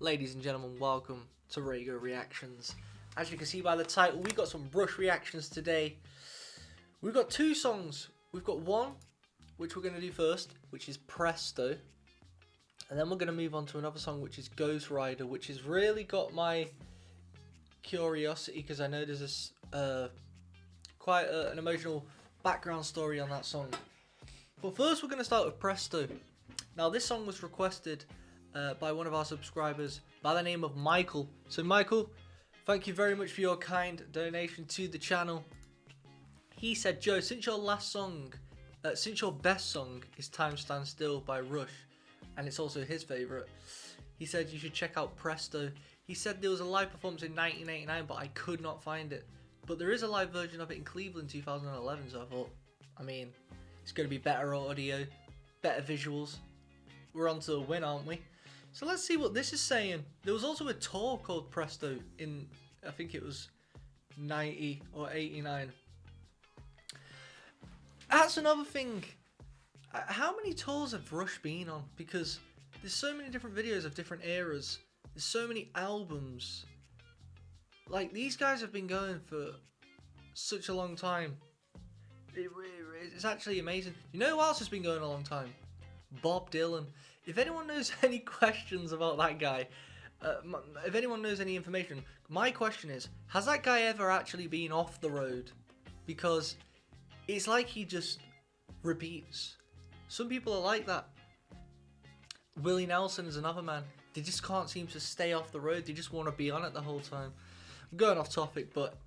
Ladies and gentlemen, welcome to Raygo Reactions. As you can see by the title, we got some Rush reactions today. We've got two songs. We've got one, which we're going to do first, which is Presto. And then we're going to move on to another song, which is Ghost Rider, which has really got my curiosity, because I know there's this quite an emotional background story on that song. But first, we're going to start with Presto. Now, this song was requested by one of our subscribers by the name of Michael. So Michael, thank you very much for your kind donation to the channel. He said, Joe, since your best song is Time Stands Still by Rush, and it's also his favourite, he said you should check out Presto. He said there was a live performance in 1989, but I could not find it. But there is a live version of it in Cleveland 2011, so I thought, I mean, it's going to be better audio, better visuals. We're on to a win, aren't we? So let's see what this is saying. There was also a tour called Presto in, I think it was 90 or 89. That's another thing. How many tours have Rush been on? Because there's so many different videos of different eras. There's so many albums. Like, these guys have been going for such a long time. It's actually amazing. You know who else has been going a long time? Bob Dylan. If anyone knows any questions about that guy, if anyone knows any information, my question is, has that guy ever actually been off the road? Because it's like he just repeats. Some people are like that. Willie Nelson is another man. They just can't seem to stay off the road. They just want to be on it the whole time. I'm going off topic, but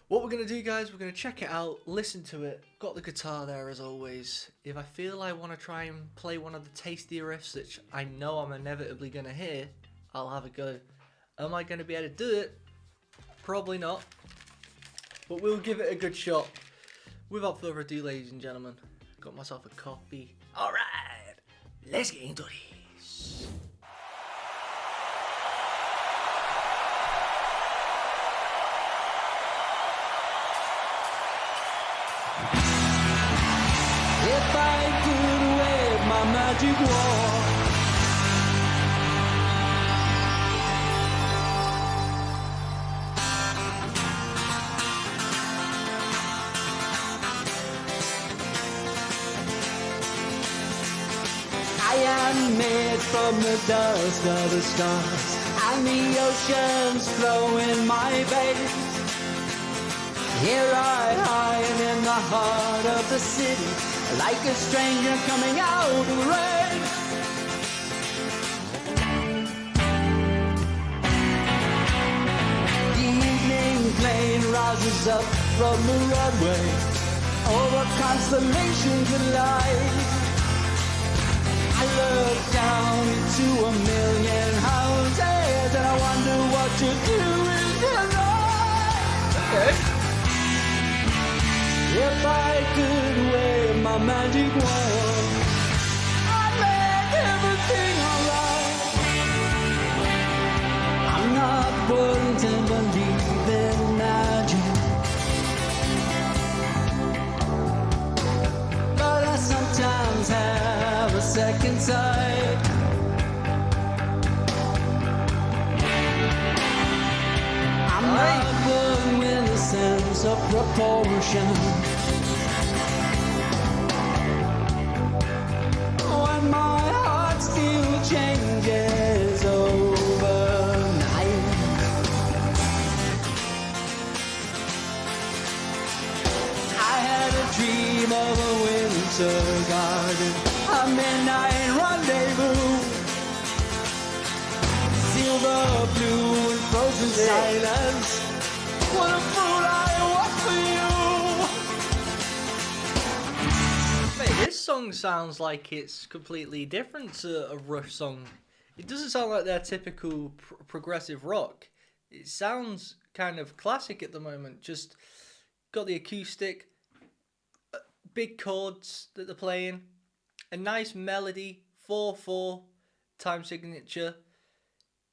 what we're going to do, guys, we're going to check it out, listen to it. Got the guitar there as always. If I feel I want to try and play one of the tastier riffs, which I know I'm inevitably going to hear, I'll have a go. Am I going to be able to do it? Probably not. But we'll give it a good shot. Without further ado, ladies and gentlemen, got myself a copy. Alright, let's get into this. If I could wave my magic wand, I am made from the dust of the stars, and the oceans flow in my veins. Here I hide in the heart of the city, like a stranger coming out of the rain. The evening plane rises up from the runway, over constellations of light. I look down into a million houses, and I wonder what you're doing tonight. Okay. If I could wave my magic wand, I'd make everything alright. I'm not one to believe in magic, but I sometimes have a second sight. I'm not one with a sense of proportion. When my heart still changes overnight, I had a dream of a winter garden, a midnight rendezvous, silver blue and frozen silence. What a fool I was for you. Mate, this song sounds like it's completely different to a Rush song. It doesn't sound like their typical progressive rock. It sounds kind of classic at the moment. Just got the acoustic, big chords that they're playing, a nice melody, 4/4 time signature.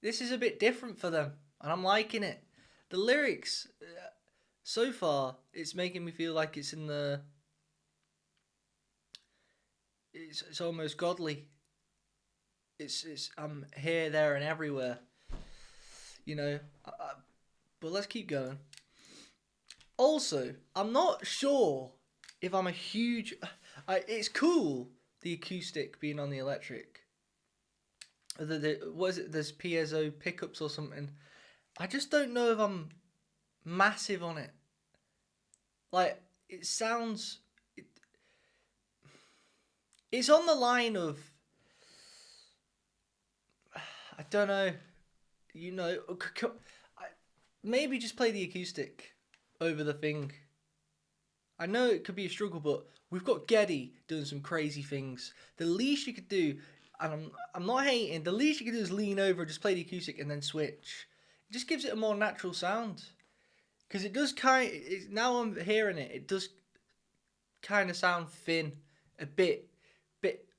This is a bit different for them, and I'm liking it. The lyrics, so far, it's making me feel like it's in the... It's almost godly. it's I'm here, there, and everywhere. You know, but let's keep going. Also, I'm not sure if I'm a huge. It's cool, the acoustic being on the electric. What is it? There's piezo pickups or something. I just don't know if I'm massive on it. Like, it sounds. It's on the line of. I don't know. You know, maybe just play the acoustic over the thing. I know it could be a struggle, but we've got Geddy doing some crazy things. The least you could do, and I'm not hating, the least you could do is lean over, just play the acoustic, and then switch. It just gives it a more natural sound. Because it does now I'm hearing it, it does kind of sound thin, a bit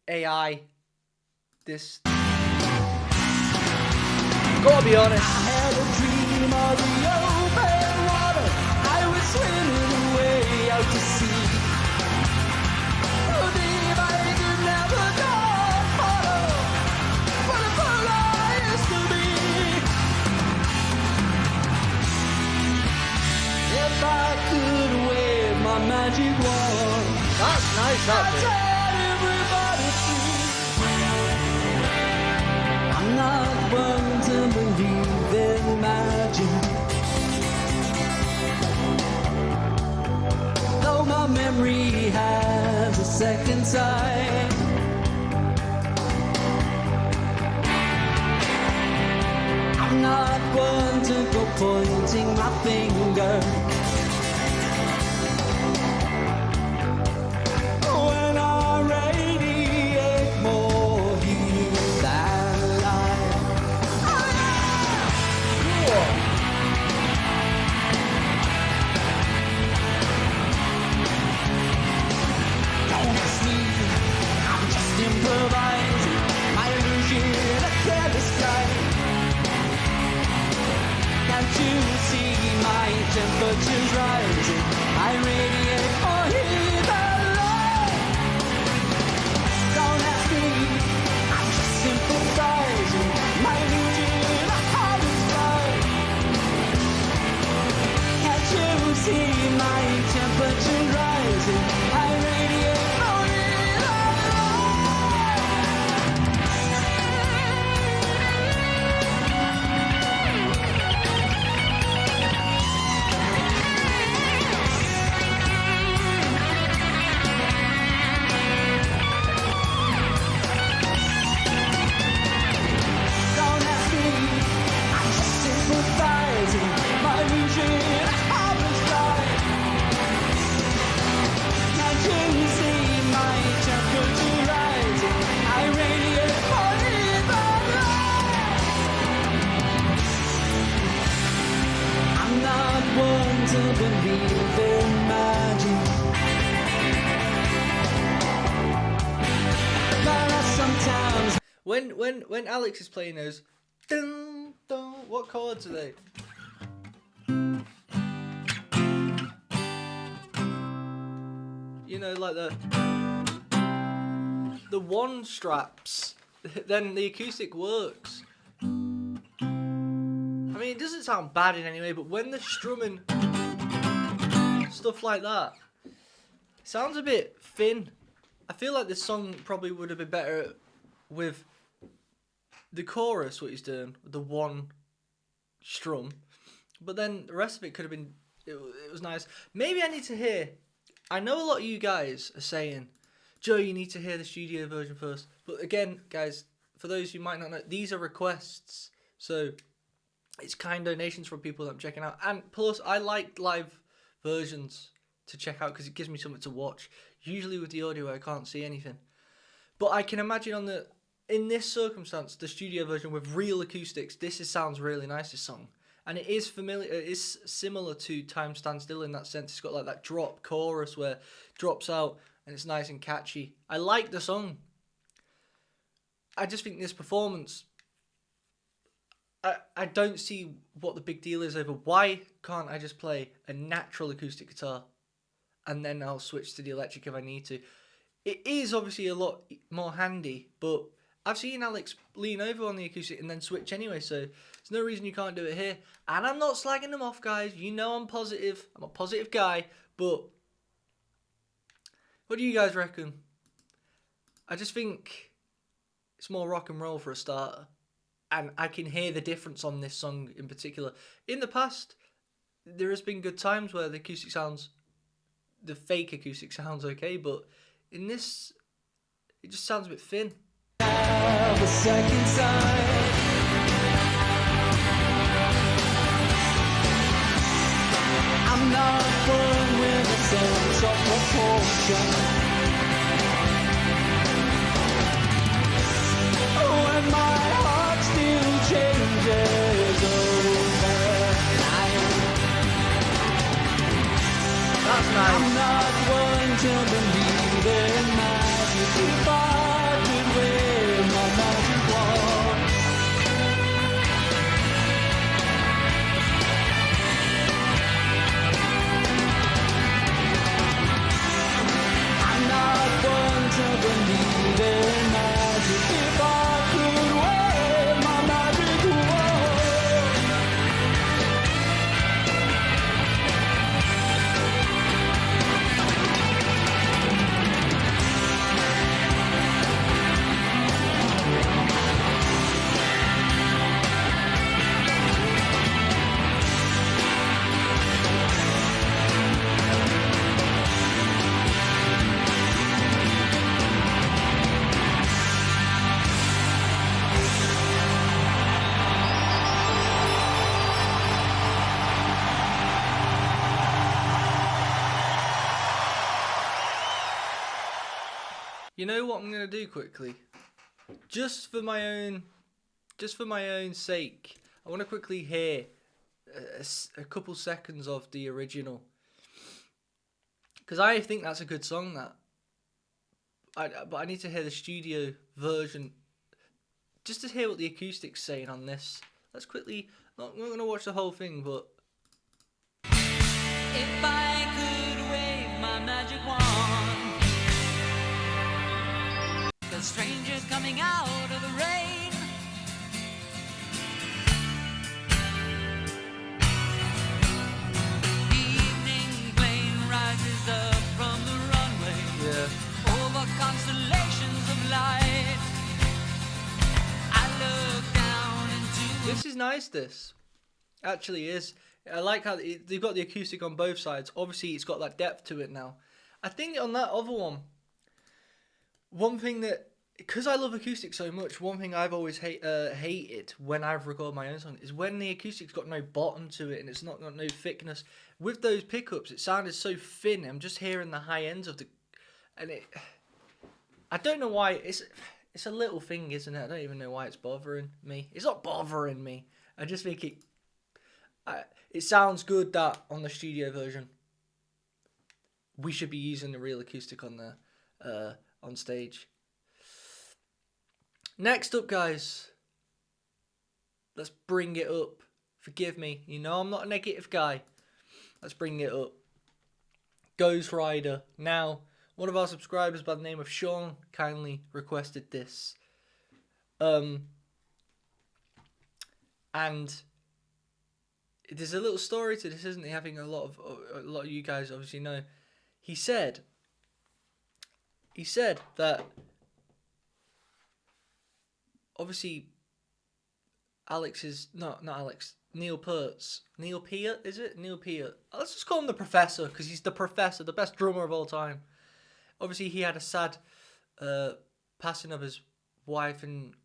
AI. This. Gotta be honest. I had a dream of the open water. I was swimming away out to sea. So deep I could never go harder. But it's all I used to be. If I could wave my magic wand, That's nice, that I'd bit. set everybody free. I'm not one to believe in magic, though my memory has a second sight. I'm not one to go pointing my finger when I radiate more heat than light. Don't ask me, I'm just improvising my illusion of careless flight. Can't you see my temperature's rising? I radiate more heat than light. Don't ask me, I'm just improvising my illusion of careless flight. Can't you see my temperature rising? I radiate more heat than Don't ask me, I'm just improvising my illusion of careless flight. Can't you see my temperature rising? I radiate more heat than light. I'm not one to believe in magic, but I sometimes When Alex is playing those, dun, dun, what chords are they? You know, like the one straps. Then the acoustic works. I mean, it doesn't sound bad in any way, but when they're strumming stuff like that, it sounds a bit thin. I feel like this song probably would have been better with the chorus, what he's doing, with the one strum. But then the rest of it could have been, it was nice. Maybe I need to hear, I know a lot of you guys are saying, Joe, you need to hear the studio version first. But again, guys, for those who might not know, these are requests. So it's kind donations from people that I'm checking out. And plus, I like live versions to check out because it gives me something to watch. Usually with the audio, I can't see anything. But I can imagine in this circumstance, the studio version with real acoustics, sounds really nice, this song. And it is familiar, it is similar to Time Stands Still in that sense. It's got like that drop chorus where it drops out and it's nice and catchy. I like the song. I just think this performance, I don't see what the big deal is over why can't I just play a natural acoustic guitar and then I'll switch to the electric if I need to. It is obviously a lot more handy, but I've seen Alex lean over on the acoustic and then switch anyway, so there's no reason you can't do it here. And I'm not slagging them off, guys. You know I'm positive. I'm a positive guy, but what do you guys reckon? I just think it's more rock and roll for a starter. And I can hear the difference on this song in particular. In the past, there has been good times where the acoustic sounds, the fake acoustic sounds okay, but in this, it just sounds a bit thin. Have a second sight. I'm not one with a sense of proportion. When my heart still changes overnight. That's nice. I'm not one to believe in magic. If I could wave my magic wand. I'm not one to believe in magic. If I could wave my magic wand. You know what I'm gonna do quickly, just for my own sake. I want to quickly hear a couple seconds of the original, because I think that's a good song. But I need to hear the studio version, just to hear what the acoustic's saying on this. Let's quickly. Not gonna watch the whole thing, but If I could wave my magic wand. The stranger coming out of the rain. The evening plane rises up from the runway. yeah. Over constellations of light. I look down into This is nice. This actually is. I like how they've got the acoustic on both sides. Obviously, it's got that depth to it now. I think on that other one thing that, because I love acoustic so much, one thing I've always hated when I've recorded my own song is when the acoustic's got no bottom to it and it's not got no thickness. With those pickups, it sounded so thin. I'm just hearing the high ends of the, and I don't know why. It's a little thing, isn't it? I don't even know why it's bothering me. It's not bothering me. I just think it sounds good that on the studio version we should be using the real acoustic on there on stage. Next up, guys, let's bring it up. Forgive me, you know I'm not a negative guy. Let's bring it up. Ghost Rider. Now, one of our subscribers by the name of Sean kindly requested this. And there's a little story to this, isn't there? Having a lot of you guys obviously know. He said that obviously Neil Peart, is it? Neil Peart. Let's just call him the Professor, because he's the Professor, the best drummer of all time. Obviously, he had a sad passing of his wife and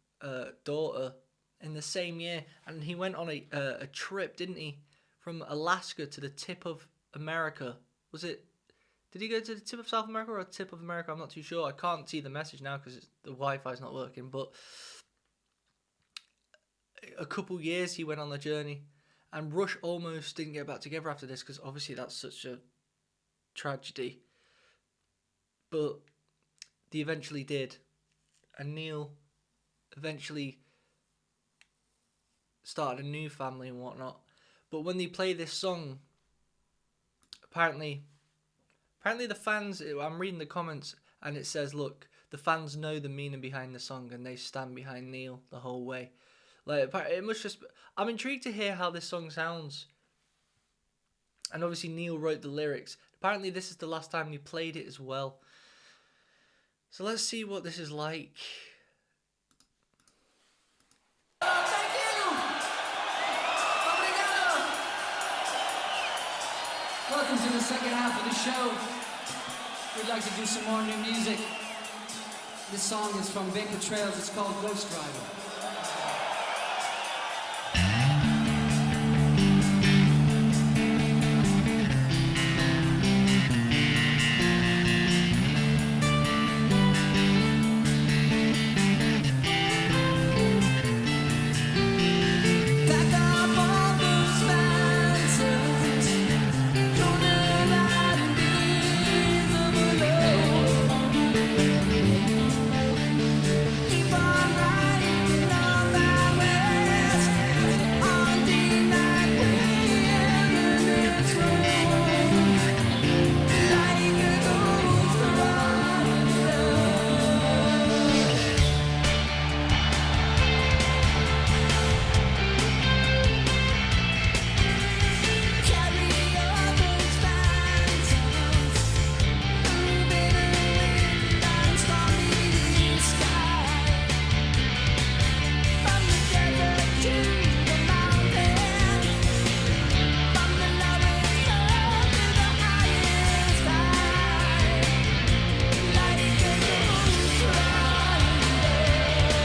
daughter in the same year, and he went on a trip, didn't he, from Alaska to the tip of America. Was it? Did he go to the tip of South America or tip of America? I'm not too sure. I can't see the message now because the Wi-Fi's not working. But a couple years he went on the journey, and Rush almost didn't get back together after this because obviously that's such a tragedy. But they eventually did, and Neil eventually started a new family and whatnot. But when they play this song, apparently the fans, I'm reading the comments and it says, look, the fans know the meaning behind the song and they stand behind Neil the whole way. Like, it must just... I'm intrigued to hear how this song sounds. And obviously Neil wrote the lyrics. Apparently this is the last time he played it as well. So let's see what this is like. Thank you! Obrigado! Welcome to the second half of the show. We'd like to do some more new music. This song is from Vapor Trails. It's called Ghost Driver.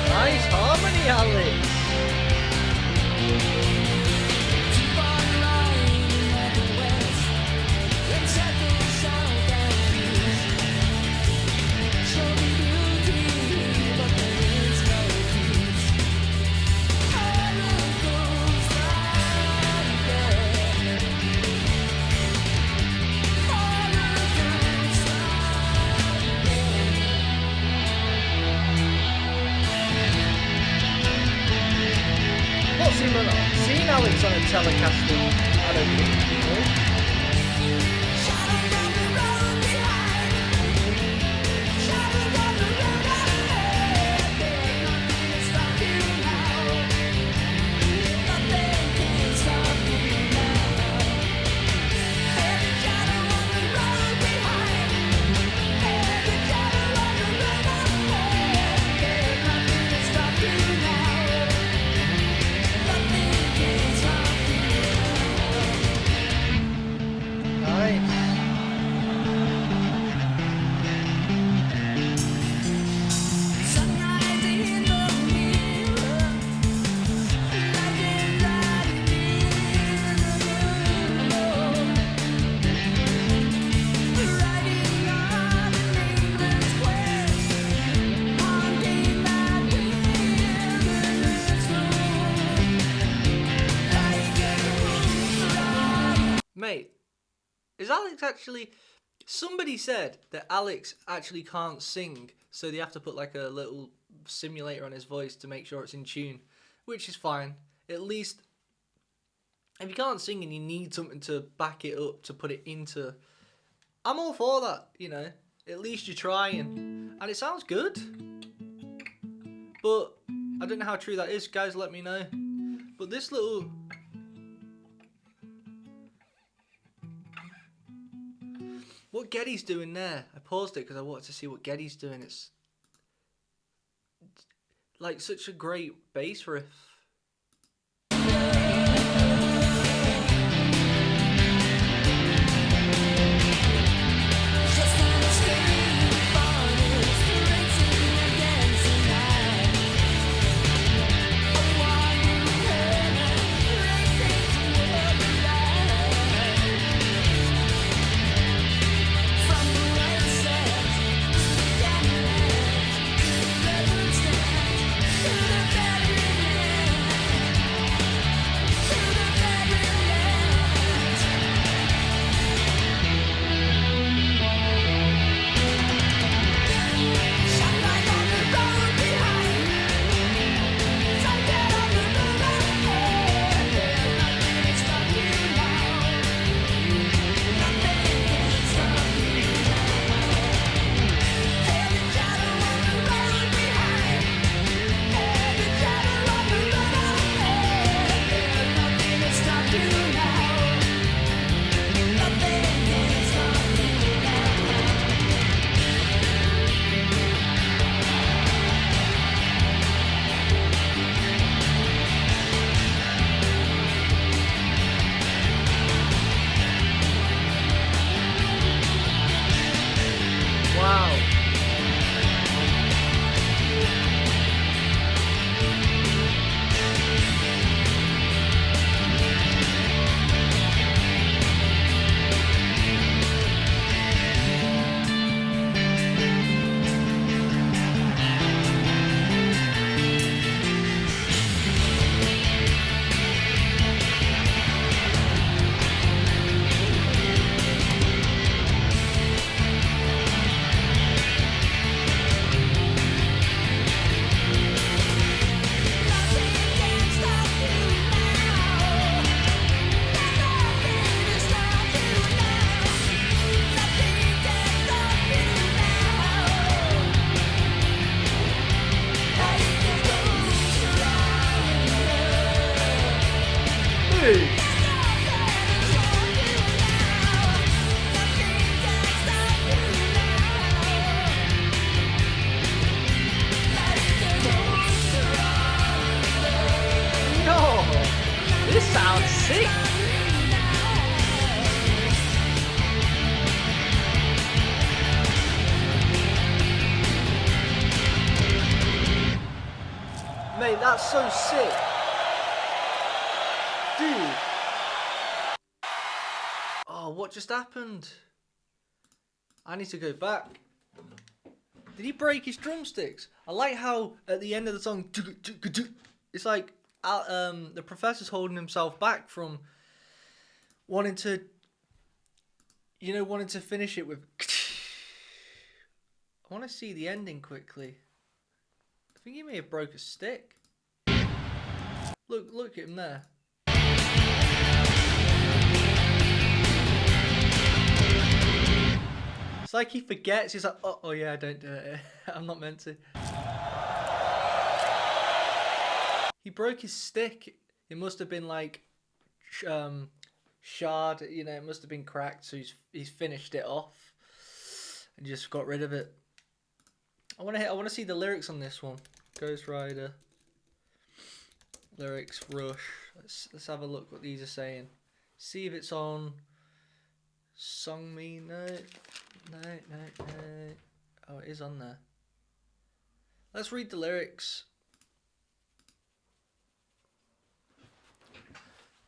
Nice harmony, Alex. Seen Alex on a Telecaster, I don't think before. Mate, is Alex actually... Somebody said that Alex actually can't sing, so they have to put like a little simulator on his voice to make sure it's in tune, which is fine. At least, if you can't sing and you need something to back it up, to put it into... I'm all for that, you know. At least you're trying. And it sounds good. But I don't know how true that is. Guys, let me know. But this little... What Geddy's doing there, I paused it because I wanted to see what Geddy's doing. It's like such a great bass riff. way, that's so sick. Dude. Oh, what just happened? I need to go back. Did he break his drumsticks? I like how at the end of the song, it's like the professor's holding himself back from wanting to, wanting to finish it with. I want to see the ending quickly. I think he may have broke a stick. Look at him there. It's like he forgets. He's like, oh yeah, don't do it. I'm not meant to. He broke his stick. It must have been like shard. It must have been cracked. So he's finished it off and just got rid of it. I want to see the lyrics on this one. Ghost Rider. Lyrics, Rush. Let's have a look what these are saying. See if it's on Song Me. No. Oh, it is on there. Let's read the lyrics.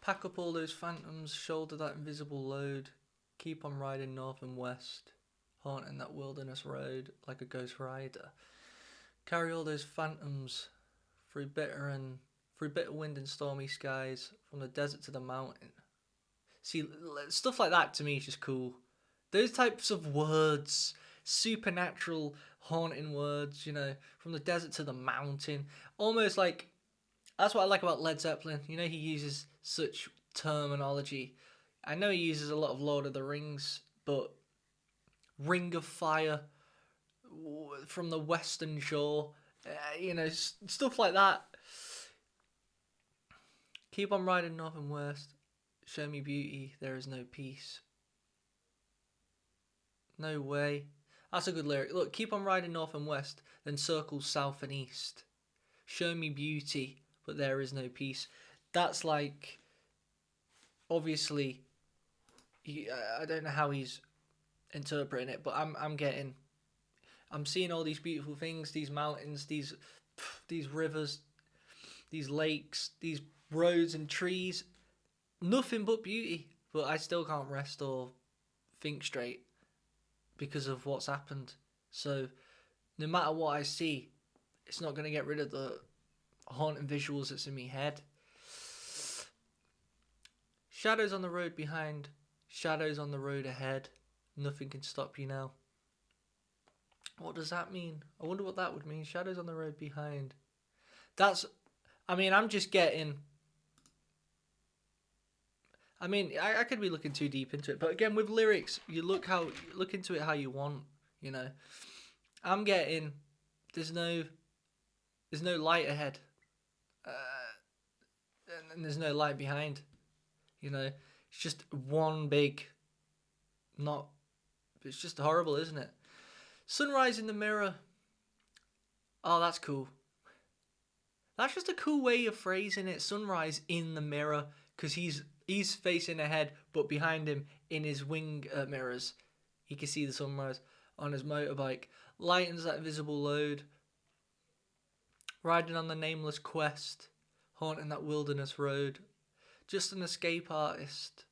Pack up all those phantoms, shoulder that invisible load, keep on riding north and west, haunting that wilderness road like a ghost rider. Carry all those phantoms through bitter wind and stormy skies, from the desert to the mountain. See, stuff like that to me is just cool. Those types of words, supernatural, haunting words, from the desert to the mountain. Almost like, that's what I like about Led Zeppelin. He uses such terminology. I know he uses a lot of Lord of the Rings, but Ring of Fire, from the Western Shore, stuff like that. Keep on riding north and west, show me beauty, there is no peace. No way. That's a good lyric. Look, keep on riding north and west, then circle south and east. Show me beauty, but there is no peace. That's like, obviously, I don't know how he's interpreting it, but I'm seeing all these beautiful things, these mountains, these rivers, these lakes, these roads and trees. Nothing but beauty, but I still can't rest or think straight because of what's happened. So no matter what I see, it's not going to get rid of the haunting visuals that's in my head. Shadows on the road behind, shadows on the road ahead, nothing can stop you now. What does that mean? I wonder what that would mean. Shadows on the road behind. I'm just getting... I could be looking too deep into it, but again, with lyrics, you look into it how you want, I'm getting, there's no light ahead, and there's no light behind, it's just one big, it's just horrible, isn't it? Sunrise in the mirror. Oh, that's cool. That's just a cool way of phrasing it. Sunrise in the mirror, because he's facing ahead, but behind him, in his wing mirrors, he can see the sunrise on his motorbike. Lightens that invisible load. Riding on the nameless quest, haunting that wilderness road. Just an escape artist.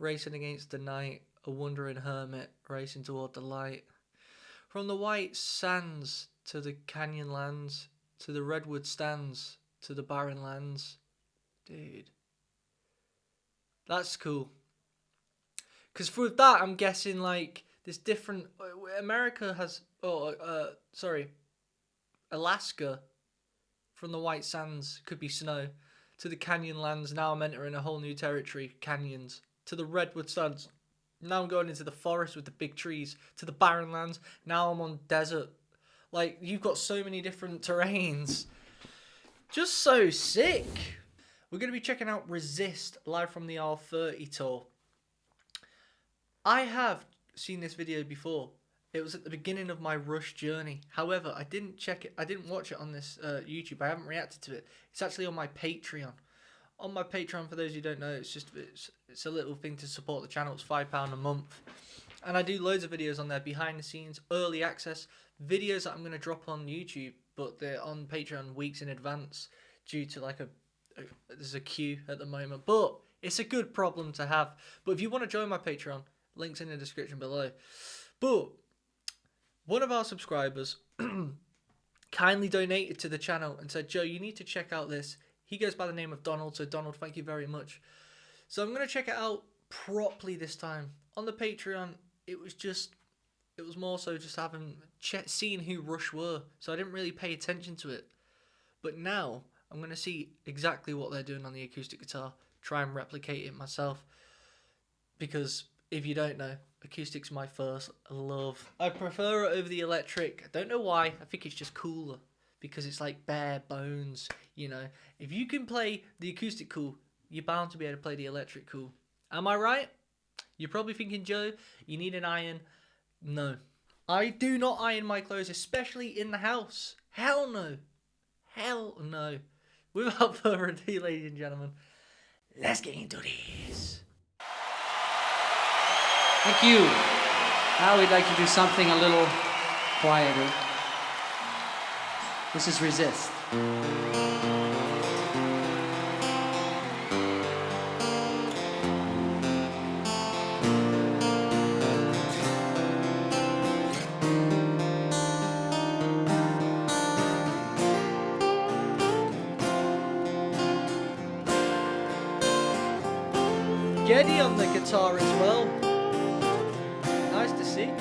Racing against the night, a wandering hermit racing toward the light. From the white sands to the canyon lands, to the redwood stands, to the barren lands. Dude, that's cool. Because for that, I'm guessing like there's different. America has, Alaska, from the white sands could be snow, to the canyon lands. Now I'm entering a whole new territory, canyons. To the redwood stands. Now I'm going into the forest with the big trees. To the barren lands. Now I'm on desert. Like, you've got so many different terrains. Just so sick. We're going to be checking out Resist live from the R30 tour. I have seen this video before. It was at the beginning of my Rush journey. However, I didn't watch it on this YouTube. I haven't reacted to it. It's actually on my Patreon. On my Patreon, for those who don't know, it's a little thing to support the channel. It's £5 a month. And I do loads of videos on there, behind the scenes, early access, videos that I'm going to drop on YouTube, but they're on Patreon weeks in advance due to like there's a queue at the moment. But it's a good problem to have. But if you want to join my Patreon, links in the description below. But one of our subscribers kindly donated to the channel and said, Joe, you need to check out this. He goes by the name of Donald, so Donald, thank you very much. So I'm going to check it out properly this time. On the Patreon, it was more so just seeing who Rush were, so I didn't really pay attention to it. But now I'm going to see exactly what they're doing on the acoustic guitar, try and replicate it myself. Because if you don't know, acoustic's my first love. I prefer it over the electric. I don't know why. I think it's just cooler because it's like bare bones, you know. If you can play the acoustic cool, you're bound to be able to play the electric cool. Am I right? You're probably thinking, Joe, you need an iron. No. I do not iron my clothes, especially in the house. Hell no. Hell no. Without further ado, ladies and gentlemen, let's get into this. Thank you. Now we'd like to do something a little quieter. This is Resist. Geddy on the guitar as well. Nice to see. Nice.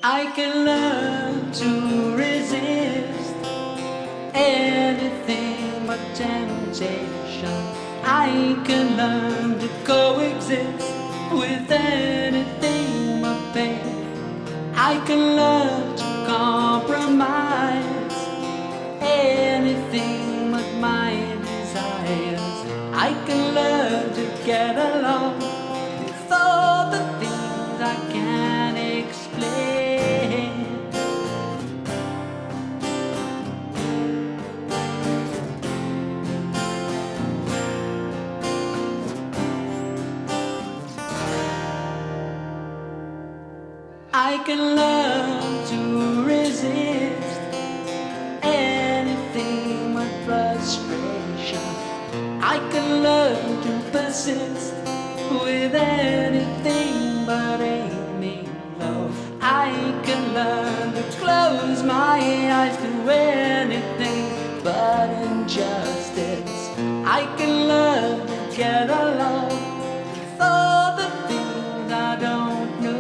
I can learn to resist anything but temptation. I can learn to coexist with anything but pain. I can learn to compromise anything but my desires. I can learn to get along with all the things I can't explain. I can learn to resist anything but frustration. I can learn to persist with anything but aiming low. I can learn to close my eyes to anything but injustice. I can learn to get along with all the things I don't know.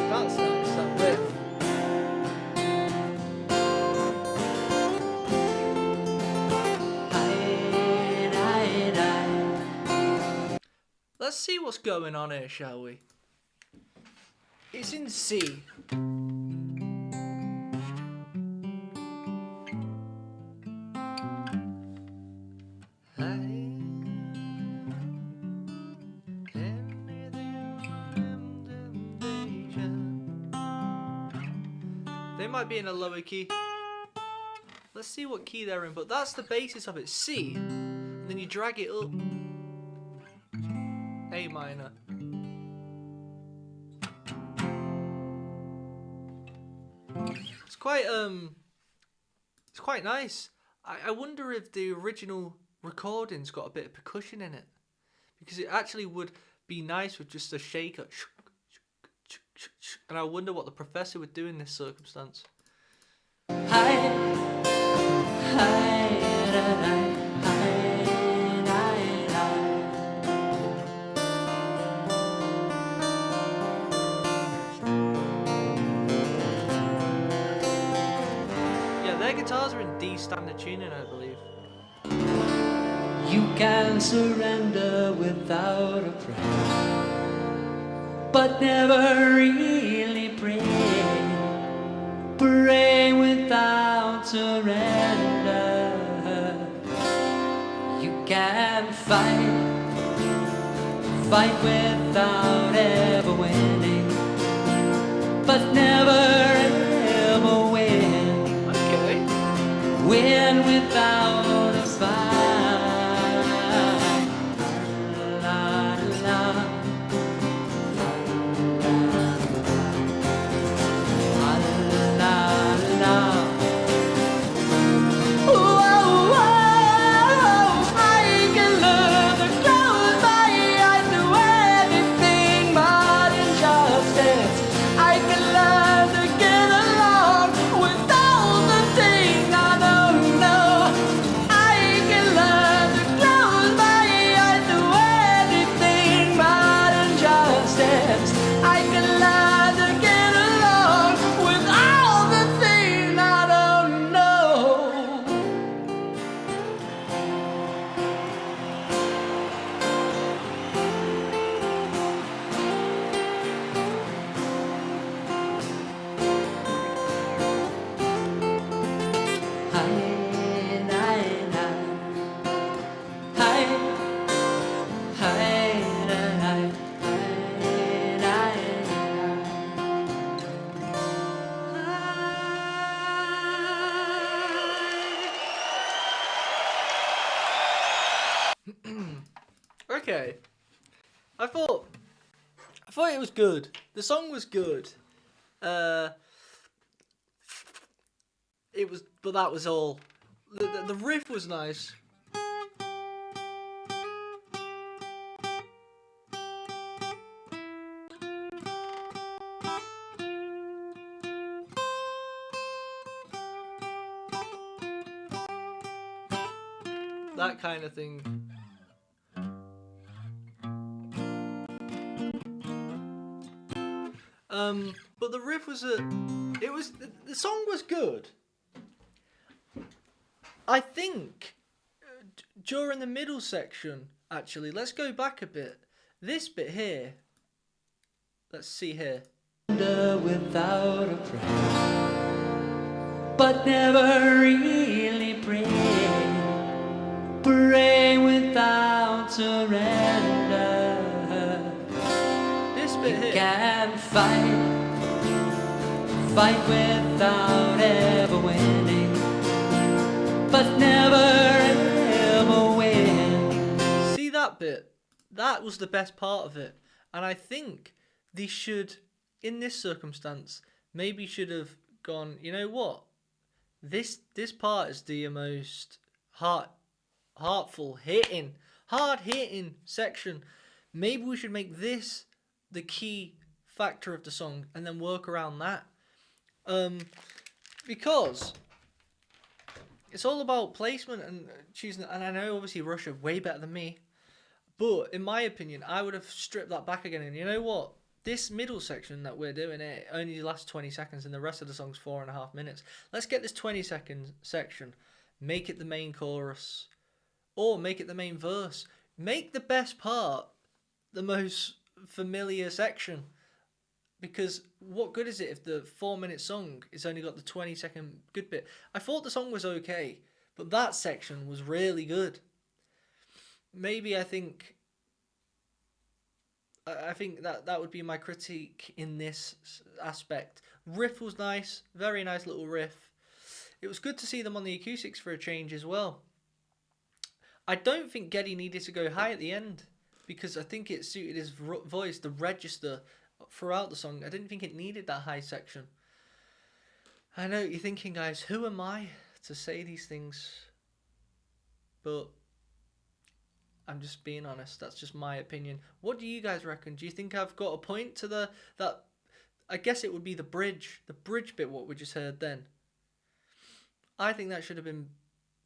That's nice, that riff. Let's see what's going on here, shall we? It's in C. They might be in a lower key. Let's see what key they're in, but that's the basis of it. C, and then you drag it up. A minor. It's quite nice. I wonder if the original recording's got a bit of percussion in it, because it actually would be nice with just a shaker. And I wonder what the professor would do in this circumstance. Yeah, their guitars are in D standard tuning, I believe. You can surrender without a prayer, but never really pray. Pray without surrender. You can fight without ever winning, but never ever win. Okay. Win without a fight. La, la, la. Okay. I thought it was good. The song was good. It was, but that was all. The riff was nice. That kind of thing. But the riff was the song was good. I think during the middle section, actually, let's go back a bit. This bit here, let's see here. Without a prayer, but never really pray. Pray without surrender. This bit here. Can fight without ever winning, but never ever win. See that bit? That was the best part of it, and I think they should, in this circumstance, maybe should have gone, you know what? This part is the most hard hitting section. Maybe we should make this the key factor of the song and then work around that. Because it's all about placement and choosing, and I know obviously Rush are way better than me, but in my opinion, I would have stripped that back again. And you know what? This middle section that we're doing, it only lasts 20 seconds and the rest of the song's 4.5 minutes. Let's get this 20-second section, make it the main chorus, or make it the main verse. Make the best part the most familiar section. Because what good is it if the 4-minute song is only got the 20-second good bit? I thought the song was okay, but that section was really good. Maybe I think that would be my critique in this aspect. Riff was nice, very nice little riff. It was good to see them on the acoustics for a change as well. I don't think Geddy needed to go high at the end, because I think it suited his voice, the register throughout the song. I didn't think it needed that high section. I know what you're thinking, guys, who am I to say these things? But I'm just being honest. That's just my opinion. What do you guys reckon? Do you think I've got a point to that? I guess it would be the bridge bit, what we just heard then. I think that should have been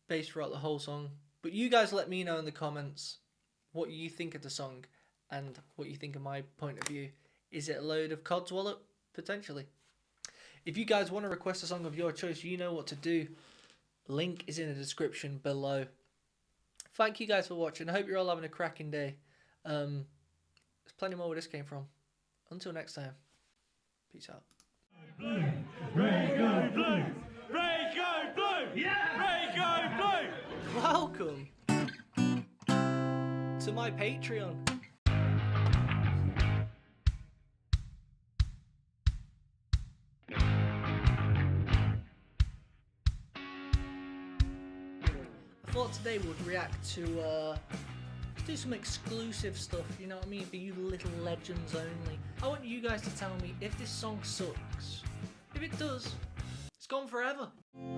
bass throughout the whole song. But you guys let me know in the comments what you think of the song and what you think of my point of view. Is it a load of codswallop? Potentially. If you guys want to request a song of your choice, you know what to do. Link is in the description below. Thank you guys for watching. I hope you're all having a cracking day. There's plenty more where this came from. Until next time. Peace out. Blue, Raygo blue, Raygo blue. Raygo Blue! Welcome to my Patreon. I thought today we'd react to let's do some exclusive stuff, you know what I mean, for you little legends only. I want you guys to tell me if this song sucks. If it does, it's gone forever.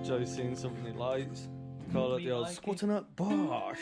Joe's seen something he likes. Call it the old like it. squatting up bosh.